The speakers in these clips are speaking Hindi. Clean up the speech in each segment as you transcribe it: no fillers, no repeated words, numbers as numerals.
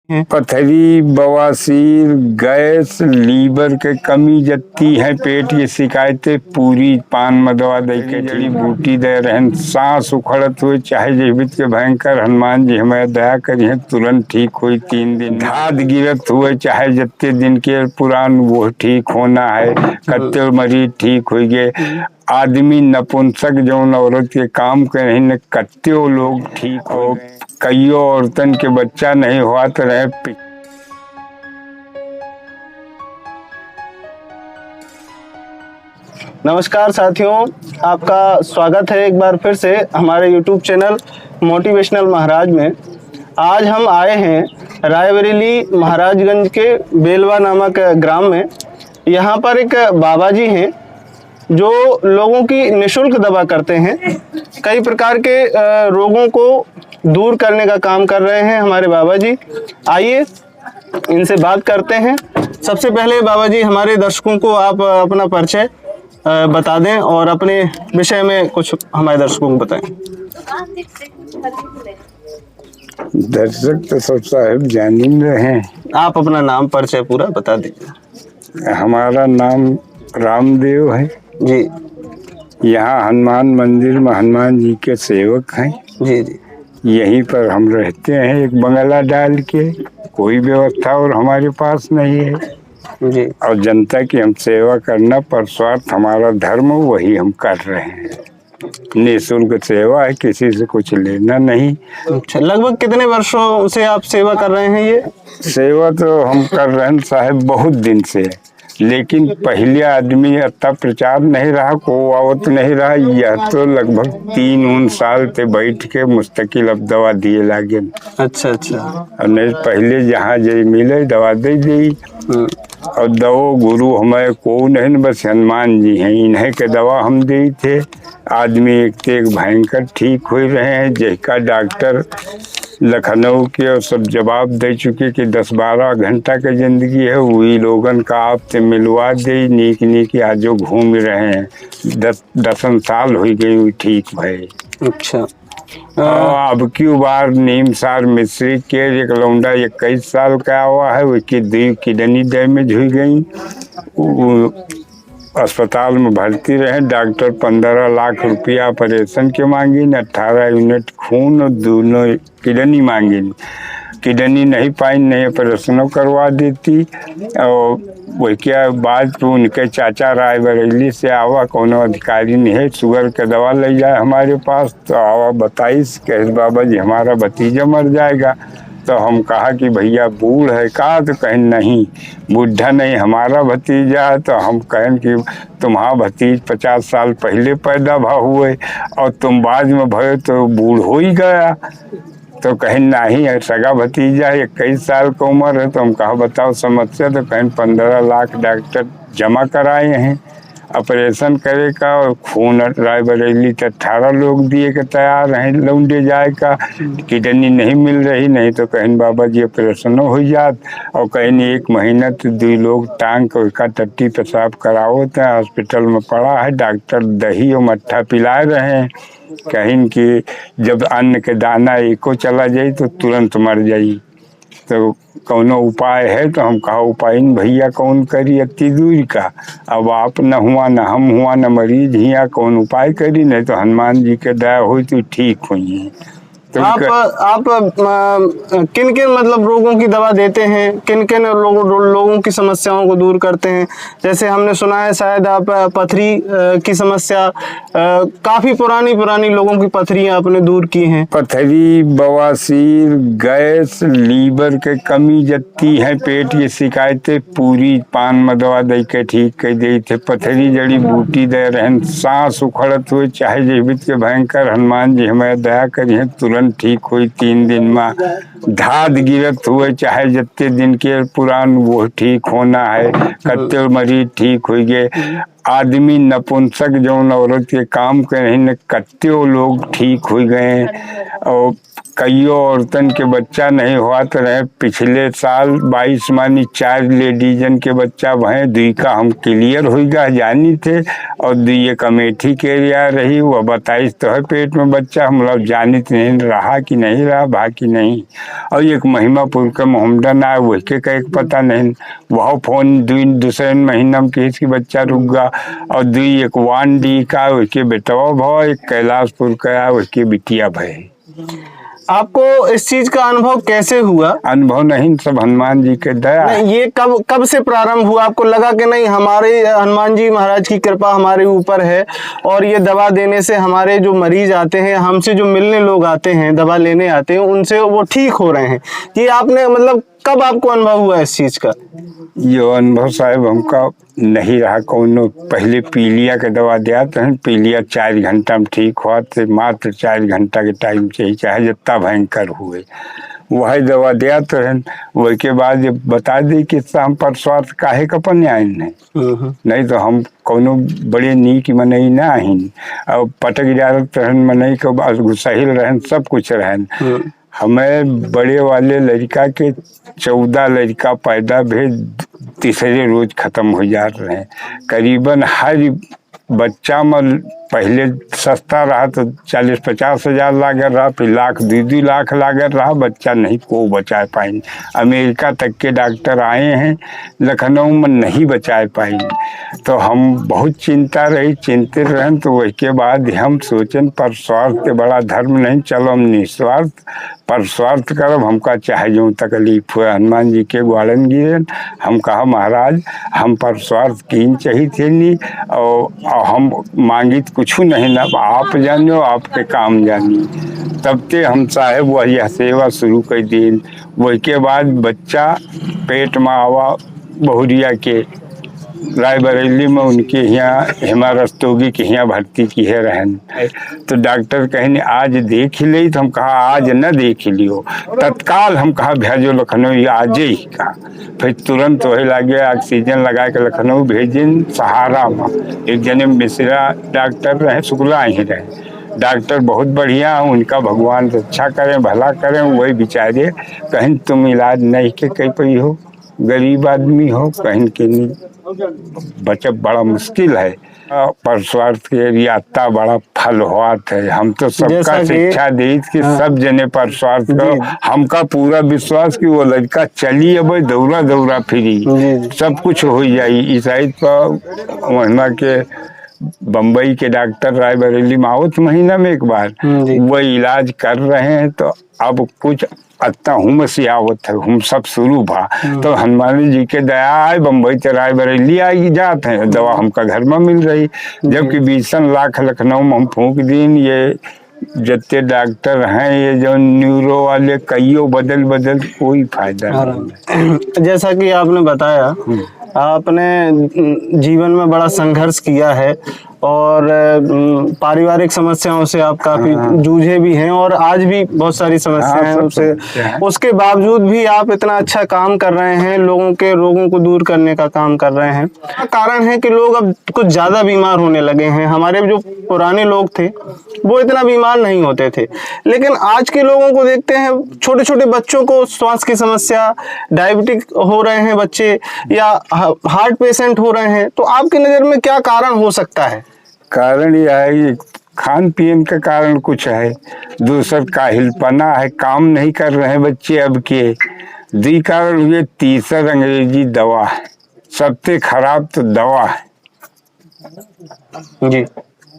पथरी, बवासीर, गैस, लीवर के कमी जत्ती है, पेट की शिकायतें पूरी पान में दवा दे के जड़ी बूटी दे रहन, सांस उखड़त हुए चाहे जीवित के भयंकर हनुमान जी हमें दया करिए तुरंत ठीक हुई 3 दिन। धाद गिरत हुए चाहे जत्ते दिन के पुरान वो ठीक होना है, कत्ते मरीज ठीक हुई गए। आदमी नपुंसक जौन औरत के काम करे न कत्ते लोग ठीक हो, कईयों औरतन के बच्चा नहीं हुआ तो रहे। नमस्कार साथियों, आपका स्वागत है एक बार फिर से हमारे YouTube चैनल मोटिवेशनल महाराज में। आज हम आए हैं रायबरेली महाराजगंज के बेलवा नामक ग्राम में। यहाँ पर एक बाबा जी हैं जो लोगों की निःशुल्क दवा करते हैं, कई प्रकार के रोगों को दूर करने का काम कर रहे हैं हमारे बाबा जी। आइए इनसे बात करते हैं। सबसे पहले बाबा जी, हमारे दर्शकों को आप अपना परिचय बता दें और अपने विषय में कुछ हमारे दर्शकों को बताएं। दर्शक तो सब साहब जान ही रहे हैं। आप अपना नाम परिचय पूरा बता दीजिए। हमारा नाम रामदेव है जी। यहाँ हनुमान मंदिर में हनुमान जी के सेवक हैं। जी जी। यहीं पर हम रहते हैं एक बंगला डाल के, कोई व्यवस्था और हमारे पास नहीं है जी। और जनता की हम सेवा करना परस्वार्थ हमारा धर्म, वही हम कर रहे हैं। निःशुल्क सेवा है, किसी से कुछ लेना नहीं। अच्छा, लगभग कितने वर्षों से आप सेवा कर रहे हैं? ये सेवा तो हम कर रहे हैं साहब बहुत दिन से, लेकिन पहले आदमी इतना प्रचार नहीं रहा, को आवत नहीं रहा। यह तो लगभग 3 साल से बैठ के मुस्तकिल अब दवा दिए लागे। अच्छा अच्छा। और नहीं पहले जहाँ जे मिले दवा दे दी, और दो गुरु हमारे को नहीं, बस हनुमान जी हैं, इन्हें के दवा हम दी थे। आदमी एक से एक भयंकर ठीक हो रहे हैं। जिसका डॉक्टर लखनऊ के और सब जवाब दे चुके कि 10-12 घंटा की जिंदगी है, वही लोगन का आपसे मिलवा दे। नीक नीक आज जो घूम रहे हैं, 10 साल हो गई हुई ठीक भाई। अच्छा। अब की बार नीमसार मिस्री के एक लौंडा 21 साल का हुआ है, उसकी 2 किडनी डैमेज हुई गई। अस्पताल में भर्ती रहे। डॉक्टर 15 लाख रुपया ऑपरेशन के मांगी, 18 यूनिट खून और 2 किडनी मांगी। किडनी नहीं पाई, नहीं ऑपरेशनों करवा देती। और वही क्या बाद तो उनके चाचा रायबरेली से आवा, कोनो अधिकारी नहीं है, शुगर का दवा ले जाए हमारे पास। तो आवा बताइस कहे बाबा जी हमारा भतीजा मर जाएगा। तो हम कहा कि भैया बूढ़ है का? तो कहें नहीं, बूढ़ा नहीं हमारा भतीजा है। तो हम कहें कि तुम्हारा भतीज 50 साल पहले पैदा हुए और तुम बाद में भय तो बूढ़ हो ही गया। तो कहें नहीं है सगा भतीजा, 21 साल का उम्र है। तो हम कहा बताओ समस्या? तो कहें 15 लाख डॉक्टर जमा कराए हैं ऑपरेशन करे का, और खून रायबरेली 18 लोग दिए के तैयार हैं लौंडे जाए का। किडनी नहीं मिल रही, नहीं तो कहें बाबा जी ऑपरेशन हो जात। और कहें 1 महीना तो 2 लोग टांग का टट्टी पेशाब कराओ थे, हॉस्पिटल में पड़ा है। डॉक्टर दही और मट्ठा पिला रहे हैं। कहीं कि जब अन्न के दाना एको चला जाए तो तुरंत मर जाई। तो कौनो उपाय है? तो हम कहा उपाय भैया कौन करी अति दूर का। अब आप न हुआ न हम हुआ न मरीज हिया, कौन उपाय करी? नहीं तो हनुमान जी के दया हुई तो ठीक हुई। तो आप किन किन मतलब रोगों की दवा देते हैं? किन किन लोगों की समस्याओं को दूर करते हैं? जैसे हमने सुना है शायद आप पथरी की समस्या, काफी पुरानी लोगों की पथरियां आपने दूर की हैं। पथरी, बवासीर, गैस, लीवर के कमी जत्ती है, पेट की शिकायतें पूरी पान में दवा दे के ठीक कर दी थे। पथरी जड़ी बूटी दे रहन, सांस उखड़त हुए चाहे जीवित के भयंकर हनुमान जी हमें दया करिए तुरंत ठीक हुई 3 दिन में। धाद गिरत हुए चाहे जत्ते दिन के पुरान वो ठीक होना है, कत्ते मरीज ठीक हो गए। आदमी नपुंसक जौन औरत के काम करे न कत्ते लोग ठीक हो गए और कईयों औरतन के बच्चा नहीं हुआ तो रहे। पिछले साल 22 मानी 4 लेडीजन के बच्चा भय, 2 का हम क्लियर हो गया जानी थे और 2 कमेटी के एरिया रही। वह 22 तो है पेट में बच्चा, हम लोग जानित नहीं रहा कि नहीं रहा भा कि नहीं। और एक महिमापुर का मोहम्मदन आया वह के कहीं पता नहीं, वह फोन दूसरे महीना में किसी बच्चा रुक गया। और 2 एक वांडी का उसके बेटवा भाव, एक कैलाशपुर का उसकी बिटिया भय। आपको इस चीज का अनुभव कैसे हुआ? अनुभव नहीं, सब हनुमान जी के दया। नहीं, ये कब से प्रारंभ हुआ? आपको लगा कि नहीं हमारे हनुमान जी महाराज की कृपा हमारे ऊपर है और ये दवा देने से हमारे जो मरीज आते हैं, हमसे जो मिलने लोग आते हैं, दवा लेने आते हैं, उनसे वो ठीक हो रहे हैं? ये आपने मतलब कब आपको अनुभव हुआ इस चीज का? ये अनुभव साहब हमका नहीं रहा कौनो। पहले पीलिया के दवा दिया था, पीलिया 4 घंटा में ठीक हुआ थे, मात्र 4 घंटा के टाइम चाहिए, चाहे जितना भयंकर हुए वह दवा दिया तो है। वही के बाद जब बता दी कि हम पर स्वास्थ्य काहे कपन आए नहीं तो हम कोनो बड़े नीक मनई ना आहिन और पटक जारत रहन मनई के सहिल रहन सब कुछ रहन। हमें बड़े वाले लड़का के 14 लड़का पैदा भेज, तीसरे रोज खत्म हो जा रहे हैं। करीबन हर बच्चा में पहले सस्ता रहा तो 40-50 हजार लागत रहा, फिर लाख 2-2 लाख लागत रहा, बच्चा नहीं को बचा पाएंगे। अमेरिका तक के डॉक्टर आए हैं, लखनऊ में नहीं बचा पाएंगे। तो हम बहुत चिंता रही, चिंतित रहें। तो वही के बाद हम सोचें पर स्वार्थ के बड़ा धर्म नहीं, चलो हम निस्वार्थ पर स्वार्थ करब, हमका चाहे जो तकलीफ हुए। हनुमान जी के ग्वालन गिरे, हम कहा महाराज हम पर स्वार्थ कीन चाहिए थे नहीं और हम मांगी कुछ नहीं ना, आप जानियो आपके काम जानिए। तब ते हम साहेब वही सेवा शुरू कर दी। वही के बाद बच्चा पेट में आवा बहुरिया के रायबरेली में उनके यहाँ हेमा रस्तोगी के यहाँ भर्ती की है रहन। तो डॉक्टर कहने आज देख ली, तो हम कहा आज न देख लियो, तत्काल हम कहा भेजो लखनऊ, आज ही कहा। फिर तुरंत वही लगे ऑक्सीजन लगा के लखनऊ भेजिन। सहारा में एक जने मिश्रा डॉक्टर रहे, शुक्ला ही रहे डॉक्टर, बहुत बढ़िया, उनका भगवान अच्छा करें भला करें। वही बेचारे कहीं तुम इलाज नहीं के कहीं पई हो, गरीब आदमी हो, कहीं के नहीं बचत बड़ा मुश्किल है। पर स्वार्थ के रियाता बड़ा फल हुआ थे। हम तो सबका शिक्षा दी कि सब जने पर स्वार्थ करो। हमका पूरा विश्वास कि वो लड़का चली अब दौरा दौरा फिरी सब कुछ हो जाई। इस साइड पर महिमा के बम्बई के डॉक्टर रायबरेली में आवत महीना में एक बार वो इलाज कर रहे हैं। तो अब कुछ अत्ता हूँ से आवत है, हम सब शुरू भा। तो हनुमान जी के दया आए, बम्बई से रायबरेली आई जाते हैं, दवा हमका घर में मिल रही। जबकि 20 लाख लखनऊ में हम फूंक दीन। ये जितने डॉक्टर हैं ये जो न्यूरो वाले कईयों बदल बदल कोई फायदा नहीं। जैसा कि आपने बताया आपने जीवन में बड़ा संघर्ष किया है और पारिवारिक समस्याओं से आप काफी जूझे भी हैं और आज भी बहुत सारी समस्याएं हैं उससे, उसके बावजूद भी आप इतना अच्छा काम कर रहे हैं, लोगों के रोगों को दूर करने का काम कर रहे हैं। कारण है कि लोग अब कुछ ज्यादा बीमार होने लगे हैं। हमारे जो पुराने लोग थे वो इतना बीमार नहीं होते थे, लेकिन आज के लोगों को देखते हैं, छोटे छोटे बच्चों को श्वास की समस्या, डायबिटिक हो रहे हैं बच्चे या हार्ट पेशेंट हो रहे हैं। तो आपकी नजर में क्या कारण हो सकता है? कारण यह है कि खान पीन का कारण कुछ है, दूसरा काहिलपना है, काम नहीं कर रहे हैं बच्चे अब के। दी कारण हुए, तीसरा अंग्रेजी दवा है, सबसे खराब तो दवा है जी,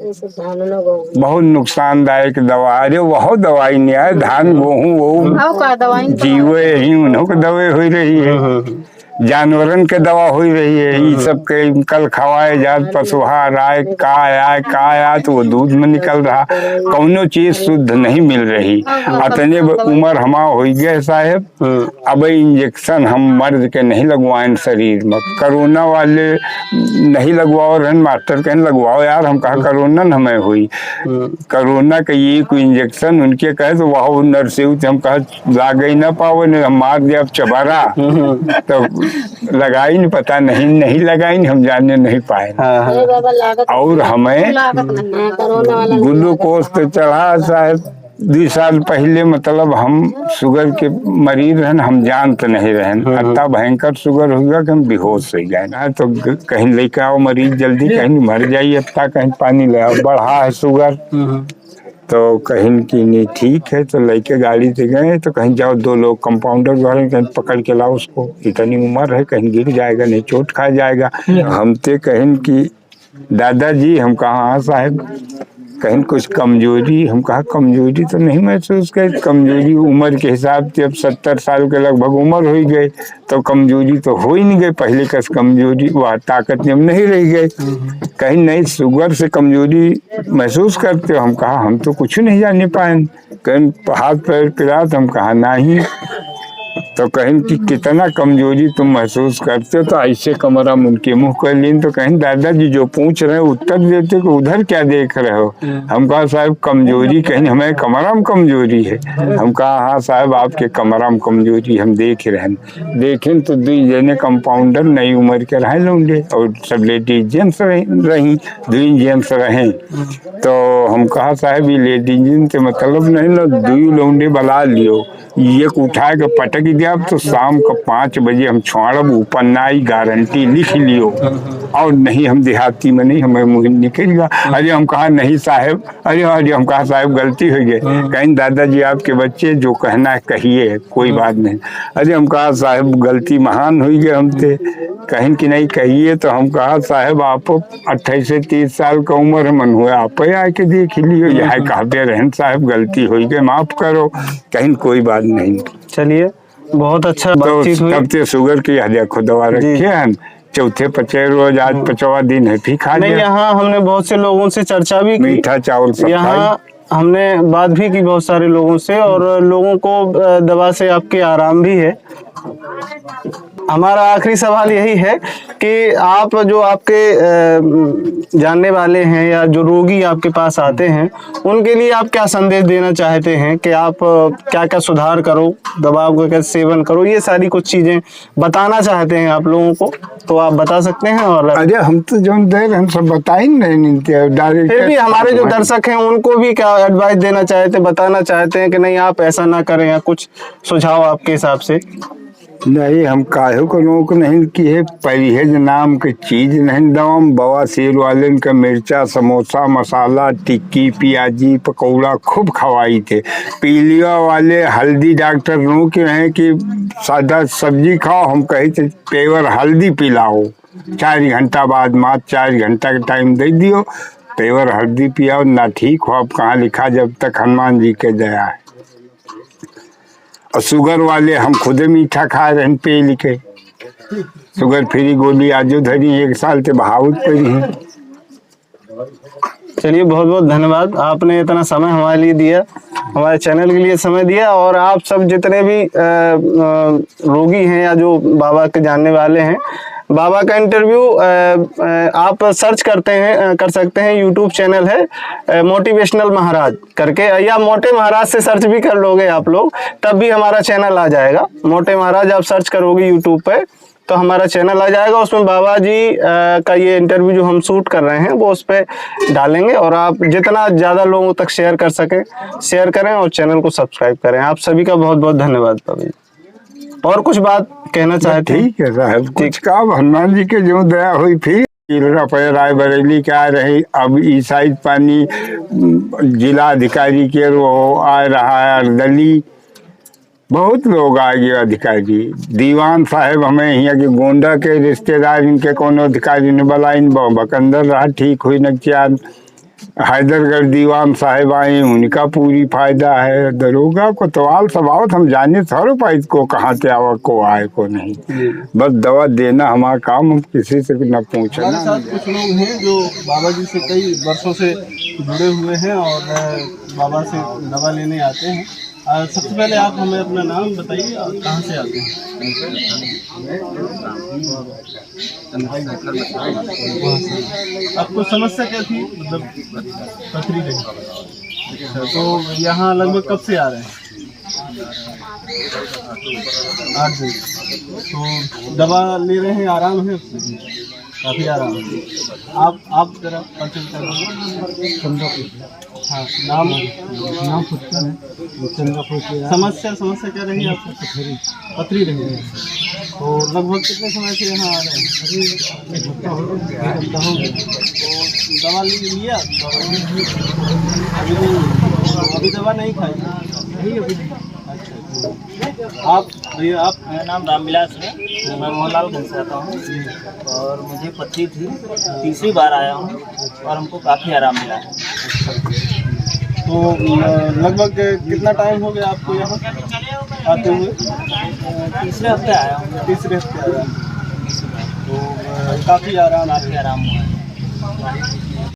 बहुत नुकसानदायक दवा। अरे वह दवाई नहीं है, धान गेहूँ वो जीवे ही उन्हों को दवाई हो रही है, जानवरन के दवा हो रही है। ये सब केमिकल खवाए जात, पशुहार आए का आया तो वो दूध में निकल रहा, कौनो चीज शुद्ध नहीं मिल रही। अतने उम्र हमा हो गए साहेब, अब इंजेक्शन हम मर्द के नहीं लगवाएं शरीर में। कोरोना वाले नहीं लगवाओ रहन, मास्टर कहने लगवाओ यार, हम कहा कोरोना हमें हुई, कोरोना का ये कोई इंजेक्शन उनके कहे तो वह नर्से हम कहा लागे ना पाओ, हम मार दिया चबारा। तो लगाई नहीं, पता नहीं लगाई, हम जानने नहीं पाए। हाँ हाँ। और हमें ग्लूकोज तो चढ़ा शायद 2 साल पहले, मतलब हम शुगर के मरीज रहन, हम जानते नहीं रहन, इतना भयंकर शुगर हो गया कि हम बेहोश हो गए ना। तो कहीं लेके आओ मरीज जल्दी, कहीं मर जाइए, इतना कहीं पानी ले आओ, बढ़ा है शुगर। तो कहीं की नहीं ठीक है, तो लेके गाड़ी से गए, तो कहीं जाओ 2 लोग कंपाउंडर वाले कहीं पकड़ के लाओ उसको, इतनी उम्र है, कहीं गिर जाएगा, नहीं चोट खा जाएगा। हम ते कहीं की दादाजी, हम कहा हाँ साहब, कहीं कुछ कमजोरी, हम कहा कमजोरी तो नहीं महसूस कर, कमजोरी उम्र के हिसाब से अब 70 साल के लगभग उम्र हो गई, तो कमजोरी तो हो ही नहीं गई, पहले कस कमजोरी वह ताकत में नहीं रह गई। कहीं नहीं शुगर से कमजोरी महसूस करते हो, हम कहा हम तो कुछ नहीं जाने पाए, कहीं हाथ पैर पिरा, तो हम कहा नहीं। तो कहीं कि कितना कमजोरी तुम महसूस करते हो, तो ऐसे कमरा उनके मुंह कर लीन, तो कहीं दादाजी जो पूछ रहे हैं उत्तर देते कि उधर क्या देख रहे हो। हम कहा साहब कमजोरी, कहीं हमें कमरा में कमजोरी है। हम कहा हाँ साहब आपके कमरा में कमजोरी हम देख रहे हैं। देखें तो 2 जने कंपाउंडर नई उम्र के रहे लौंडे, और सब लेडीज जेंट्स रही, 2 जेंट्स रहे। तो हम कहा साहब ये लेडीज जेंट्स मतलब नहीं ना, 2 लौंडे बुला लियो, एक उठा के पटक दिया, तो शाम को 5 बजे हम छोड़ब, ऊपर नाई गारंटी लिख लियो, और नहीं हम देहाती में नहीं, हमें मुँह निकलेगा। अरे हम कहा नहीं साहब, अरे हम कहा साहब गलती हो गई, कहीं दादाजी आपके बच्चे जो कहना है कहिए, कोई बात नहीं। अरे हम कहा साहब गलती महान हुई गई हमसे, कहीं कि नहीं कहिए। तो हम कहा साहब आप 28 से 30 साल का उम्र मन हुआ, आप आके देख लियो, यह कहते रहन साहब गलती हुई गई, माफ करो, कहीं कोई बात नहीं। चलिए बहुत अच्छा तो बातचीत हुई। तब से शुगर की देखो दवा रखे हैं, चौथे 5 रोज, आज 5वां दिन है, फिर खा नहीं, लिया। यहाँ हमने बहुत से लोगों से चर्चा भी की, मीठा चावल सब यहाँ हमने बात भी की बहुत सारे लोगों से, और लोगों को दवा से आपके आराम भी है। हमारा आखिरी सवाल यही है कि आप जो आपके जानने वाले हैं या जो रोगी आपके पास आते हैं, उनके लिए आप क्या संदेश देना चाहते हैं कि आप क्या क्या सुधार करो, दवा का क्या सेवन करो, ये सारी कुछ चीजें बताना चाहते हैं आप लोगों को, तो आप बता सकते हैं। और अरे हम तो जो दे रहे हैं सब बता ही नहीं डायरेक्ट, फिर भी हमारे जो दर्शक हैं उनको भी क्या एडवाइस देना चाहते, बताना चाहते हैं कि नहीं आप ऐसा ना करें, या कुछ सुझाव आपके हिसाब से? नहीं, हम काहे को रोक नहीं की है, परहेज नाम की चीज नहीं दवाम, बवासीर वाले का मिर्चा समोसा मसाला टिक्की प्याजी पकौड़ा खूब खवाई थे। पीलिया वाले हल्दी डॉक्टर रोके हैं कि सादा सब्जी खाओ, हम कहे थे पेवर हल्दी पिलाओ, 4 घंटा बाद, मात्र 4 घंटा का टाइम दे दियो, पेवर हल्दी पियाओ ना ठीक हो। अब कहाँ लिखा जब तक हनुमान जी के दया है। और शुगर वाले हम खुद मीठा खा रहे हैं, पे लिखे शुगर फ्री गोली आजो धरी 1 साल से बहावत पड़ी है। चलिए बहुत बहुत धन्यवाद, आपने इतना समय हमारे लिए दिया, हमारे चैनल के लिए समय दिया। और आप सब जितने भी रोगी हैं या जो बाबा के जानने वाले हैं, बाबा का इंटरव्यू आप सर्च करते हैं, कर सकते हैं, यूट्यूब चैनल है मोटिवेशनल महाराज करके, या मोटे महाराज से सर्च भी कर लोगे आप लोग, तब भी हमारा चैनल आ जाएगा। मोटे महाराज आप सर्च करोगे यूट्यूब पे तो हमारा चैनल आ जाएगा, उसमें बाबा जी का ये इंटरव्यू जो हम शूट कर रहे हैं वो उस पर डालेंगे। और आप जितना ज़्यादा लोगों तक शेयर कर सकें शेयर करें, और चैनल को सब्सक्राइब करें। आप सभी का बहुत बहुत धन्यवाद बाबा जी। और कुछ बात कहना चाहते हैं? ठीक है साहब, कुछ का हनुमान जी के जो दया हुई फिर रायबरेली के आ रही, अब ईसाई पानी जिला अधिकारी के वो आ रहा है, अर्दली बहुत लोग आ गए अधिकारी, दीवान साहब हमें यहाँ के गोंडा के रिश्तेदार, इनके कोनो अधिकारी ने बुला, इन बकंदर रहा ठीक हुई न क्या, हैदरगढ़ दीवान साहब आए, उनका पूरी फायदा है। दरोगा को तवाल सवावत हम जाने थोड़ो पाई को कहाँ से आवा को आए को नहीं, बस दवा देना हमारा काम, हम किसी से न पूछना। हमारे साथ कुछ लोग हैं जो बाबा जी से कई वर्षों से जुड़े हुए हैं और बाबा से दवा लेने आते हैं। सबसे पहले आप हमें अपना नाम बताइए और कहाँ से आते हैं? आपको समस्या क्या थी, मतलब पथरी गई? अच्छा, तो यहाँ लगभग कब से आ रहे हैं? 8 दिन। तो दवा ले रहे हैं, आराम है उसमें? काफ़ी आराम है। आप जरा परिचय कर दो। हाँ, नाम पुष्कर है। समस्या क्या रही आपको? पथरी रही है। तो लगभग कितने समय से यहाँ आ रहे हैं? एक हफ्ता हो गया। तो दवा लिया? अभी नहीं, अभी दवा नहीं खाई? अभी नहीं। आप भैया, आप? मेरा नाम रामविलास है, मैं मोहनलालगंज से आता हूँ और मुझे पथरी थी, तीसरी बार आया हूँ और हमको काफ़ी आराम मिला है। तो लगभग कितना टाइम हो गया आपको यहाँ आते हुए? तीसरे हफ्ते आया हूँ। तीसरे हफ्ते आया। तो काफ़ी आराम काफ़ी आराम हुआ है।